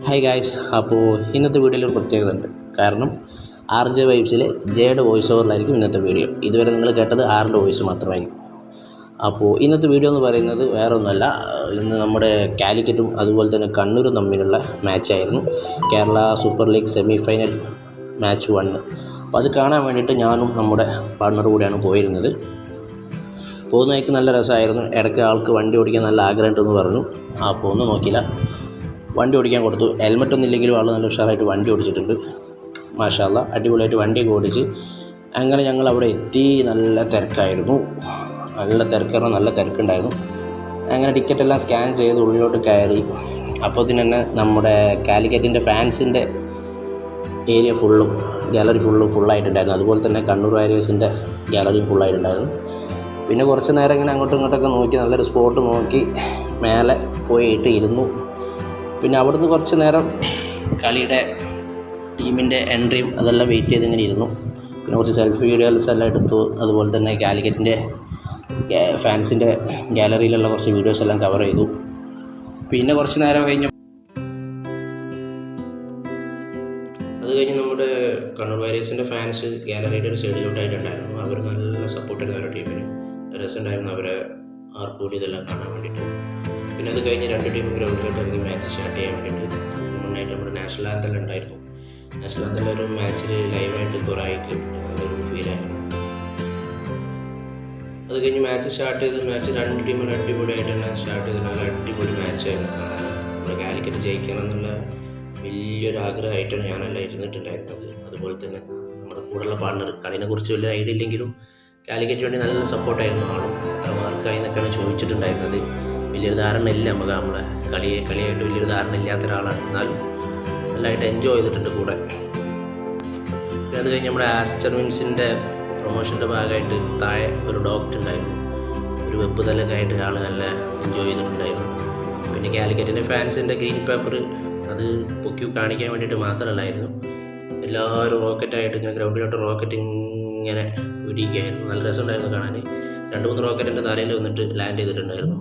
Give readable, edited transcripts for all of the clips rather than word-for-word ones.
Hi guys, അപ്പോൾ ഇന്നത്തെ വീഡിയോയിൽ ഒരു പ്രത്യേകത ഉണ്ട്. കാരണം RJ വൈബ്സിലെ ജെയുടെ വോയിസ് ഓവറിലായിരിക്കും ഇന്നത്തെ വീഡിയോ. ഇതുവരെ നിങ്ങൾ കേട്ടത് ആറിൻ്റെ വോയിസ് മാത്രമായിരിക്കും. അപ്പോൾ ഇന്നത്തെ വീഡിയോ എന്ന് പറയുന്നത് വേറെ ഒന്നുമല്ല, ഇന്ന് നമ്മുടെ കാലിക്കറ്റും അതുപോലെ തന്നെ കണ്ണൂരും തമ്മിലുള്ള മാച്ചായിരുന്നു. Kerala super league semi final match 1. അപ്പോൾ അത് കാണാൻ വേണ്ടിയിട്ട് ഞാനും നമ്മുടെ പാർട്ണർ കൂടെയാണ് പോയിരുന്നത്. പോകുന്ന വഴിക്ക് നല്ല രസമായിരുന്നു. ഇടയ്ക്ക് ആൾക്ക് വണ്ടി ഓടിക്കാൻ നല്ല ആഗ്രഹമുണ്ടെന്ന് പറഞ്ഞു. അപ്പോൾ ഒന്നും നോക്കിയില്ല, വണ്ടി ഓടിക്കാൻ കൊടുത്തു. ഹെൽമെറ്റ് ഒന്നും ഇല്ലെങ്കിലും ആൾ നല്ല ഉഷാറായിട്ട് വണ്ടി ഓടിച്ചിട്ടുണ്ട്. മാഷാ അല്ലാ, അടിപൊളിയായിട്ട് വണ്ടിയൊക്കെ ഓടിച്ച് അങ്ങനെ ഞങ്ങൾ അവിടെ എത്തി. നല്ല തിരക്കായിരുന്നു, നല്ല തിരക്കുണ്ടായിരുന്നു. അങ്ങനെ ടിക്കറ്റെല്ലാം സ്കാൻ ചെയ്ത് ഉള്ളിലോട്ട് കയറി. അപ്പോൾ തന്നെ നമ്മുടെ കാലിക്കറ്റിൻ്റെ ഫാൻസിൻ്റെ ഏരിയ ഗാലറി ഫുള്ളായിട്ടുണ്ടായിരുന്നു. അതുപോലെ തന്നെ കണ്ണൂർ വാരിയേഴ്സിൻ്റെ ഗാലറിയും ഫുള്ളായിട്ടുണ്ടായിരുന്നു. പിന്നെ കുറച്ച് നേരം ഇങ്ങനെ അങ്ങോട്ടും ഇങ്ങോട്ടൊക്കെ നോക്കി നല്ലൊരു സ്പോട്ട് നോക്കി മേലെ പോയിട്ട് ഇരുന്നു. പിന്നെ അവിടുന്ന് കുറച്ച് നേരം കളിയുടെ ടീമിൻ്റെ എൻട്രിയും അതെല്ലാം വെയിറ്റ് ചെയ്ത് ഇങ്ങനെ ഇരുന്നു. പിന്നെ കുറച്ച് സെൽഫി വീഡിയോസ് എല്ലാം എടുത്തു. അതുപോലെ തന്നെ കാലിക്കറ്റിൻ്റെ ഫാൻസിൻ്റെ ഗാലറിയിലുള്ള കുറച്ച് വീഡിയോസ് എല്ലാം കവർ ചെയ്തു. പിന്നെ കുറച്ച് നേരം അത് കഴിഞ്ഞ് നമ്മുടെ കണ്ണൂർ വാരിയേഴ്സിൻ്റെ ഫാൻസ് ഗാലറിയുടെ ഒരു സൈഡിലോട്ടായിട്ടുണ്ടായിരുന്നു. അവർ നല്ല സപ്പോർട്ടായിരുന്നു അവരുടെ ടീമിന്. രസമുണ്ടായിരുന്നു അവരെ ആർപ്പൂടി ഇതെല്ലാം കാണാൻ വേണ്ടിയിട്ട്. പിന്നെ അത് കഴിഞ്ഞ് രണ്ട് ടീമും ഗ്രൗണ്ടിലോട്ട് ഇറങ്ങി മാച്ച് സ്റ്റാർട്ട് ചെയ്യാൻ വേണ്ടിയിട്ട് മുന്നായിട്ട് നമ്മുടെ നാഷണൽ ആന്തൽ ഉണ്ടായിരുന്നു. നാഷണൽ ആന്തൽ ഒരു മാച്ചിൽ ലൈവായിട്ട് കുറേ ആയിട്ട് നല്ലൊരു ഫീലായിരുന്നു. അത് കഴിഞ്ഞ് മാച്ച് സ്റ്റാർട്ട് ചെയ്ത് രണ്ട് ടീമും അടിപൊളിയായിട്ട് തന്നെ സ്റ്റാർട്ട് ചെയ്ത് നല്ല അടിപൊളി മാച്ചായിരുന്നു. നമ്മുടെ കാലിക്കറ്റ് ജയിക്കണം എന്നുള്ള വലിയൊരു ആഗ്രഹമായിട്ടാണ് ഞാനെല്ലാം ഇരുന്നിട്ടുണ്ടായിരുന്നത്. അതുപോലെ തന്നെ നമ്മുടെ കൂടെയുള്ള പാർട്ണർ കളിനെ കുറിച്ച് വലിയ ഐഡിയ ഇല്ലെങ്കിലും കാലിക്കറ്റ് വേണ്ടി നല്ല സപ്പോർട്ടായിരുന്നു. ആളും എത്ര മാർക്കായി എന്നൊക്കെയാണ് ചോദിച്ചിട്ടുണ്ടായിരുന്നത്. വലിയൊരു ധാരണ ഇല്ല നമ്മളെ കളിയായിട്ട് വലിയൊരു ധാരണ ഇല്ലാത്ത ഒരാളാണ്. എന്നാലും നല്ലതായിട്ട് എൻജോയ് ചെയ്തിട്ടുണ്ട് കൂടെ. പിന്നെ അത് കഴിഞ്ഞ് നമ്മുടെ ആസ്റ്റർ വിംസിൻ്റെ പ്രൊമോഷൻ്റെ ഭാഗമായിട്ട് താഴെ ഒരു ഡോക്ടർ ഉണ്ടായിരുന്നു. ഒരു വെബ് തലൊക്കെ ആയിട്ട് ആൾ നല്ല എൻജോയ് ചെയ്തിട്ടുണ്ടായിരുന്നു. പിന്നെ കാലിക്കറ്റിൻ്റെ ഫാൻസിൻ്റെ ഗ്രീൻ പേപ്പർ അത് പൊക്കി കാണിക്കാൻ വേണ്ടിയിട്ട് മാത്രമല്ലായിരുന്നു. എല്ലാവരും റോക്കറ്റായിട്ട് ഇങ്ങനെ ഗ്രൗണ്ടിലോട്ട് റോക്കറ്റ് ഇങ്ങനെ വിടിക്കുകയായിരുന്നു. നല്ല രസമുണ്ടായിരുന്നു കാണാൻ. 2-3 റോക്കറ്റിൻ്റെ തലയിൽ വന്നിട്ട് ലാൻഡ് ചെയ്തിട്ടുണ്ടായിരുന്നു.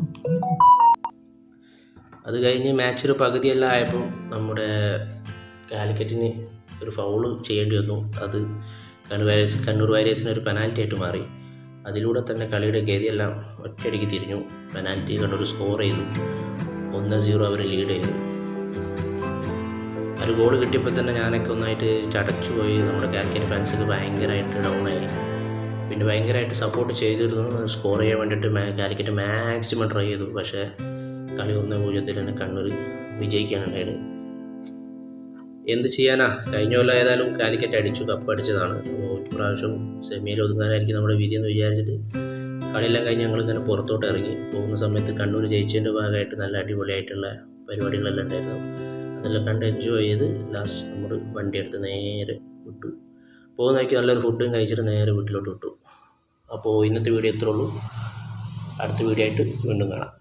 അത് കഴിഞ്ഞ് മാച്ചിൽ പകുതിയെല്ലാം ആയപ്പോൾ നമ്മുടെ കാലിക്കറ്റിന് ഒരു ഫൗള് ചെയ്യേണ്ടി വന്നു. അത് കണ്ണൂർ വാരിയേഴ്സിന് ഒരു പെനാൽറ്റി ആയിട്ട് മാറി. അതിലൂടെ തന്നെ കളിയുടെ ഗതിയെല്ലാം ഒറ്റയടിക്ക് തിരിഞ്ഞു. പെനാൽറ്റി കണ്ണൂർ സ്കോർ ചെയ്തു. 1-0 അവർ ലീഡ് ചെയ്തു. ഒരു ഗോൾ കിട്ടിയപ്പോൾ തന്നെ ഞാനൊക്കെ ഒന്നായിട്ട് ചടച്ചു പോയി. നമ്മുടെ കാലിക്കറ്റ് ഫാൻസിന് ഭയങ്കരമായിട്ട് ഡൗണായി. പിന്നെ ഭയങ്കരമായിട്ട് സപ്പോർട്ട് ചെയ്തിരുന്നു. സ്കോർ ചെയ്യാൻ വേണ്ടിയിട്ട് കാലിക്കറ്റ് മാക്സിമം ട്രൈ ചെയ്തു. പക്ഷേ കളി 1-0 തന്നെ കണ്ണൂർ വിജയിക്കാനുണ്ടായത്. എന്ത് ചെയ്യാനാ, കഴിഞ്ഞ കൊല്ലം ഏതായാലും കാലിക്കറ്റ് അടിച്ചു, കപ്പടിച്ചതാണ്. അപ്പോൾ ഇപ്രാവശ്യം സെമിയിൽ ഒതുങ്ങാനായിരിക്കും നമ്മുടെ വിധി എന്ന് വിചാരിച്ചിട്ട് കളിയെല്ലാം കഴിഞ്ഞ് ഞങ്ങളിങ്ങനെ പുറത്തോട്ട് ഇറങ്ങി. പോകുന്ന സമയത്ത് കണ്ണൂർ ജയിച്ചതിൻ്റെ ഭാഗമായിട്ട് നല്ല അടിപൊളിയായിട്ടുള്ള പരിപാടികളെല്ലാം ഉണ്ടായിരുന്നു. അതെല്ലാം കണ്ട് എൻജോയ് ചെയ്ത് ലാസ്റ്റ് നമ്മൾ വണ്ടി എടുത്ത് നേരെ വിട്ടു. പോകുന്ന വഴിക്ക് നല്ലൊരു ഫുഡും കഴിച്ചിട്ട് നേരെ വീട്ടിലോട്ട് വിട്ടു. അപ്പോൾ ഇന്നത്തെ വീഡിയോ ഇത്രേ ഉള്ളൂ. അടുത്ത വീഡിയോ ആയിട്ട് വീണ്ടും കാണാം.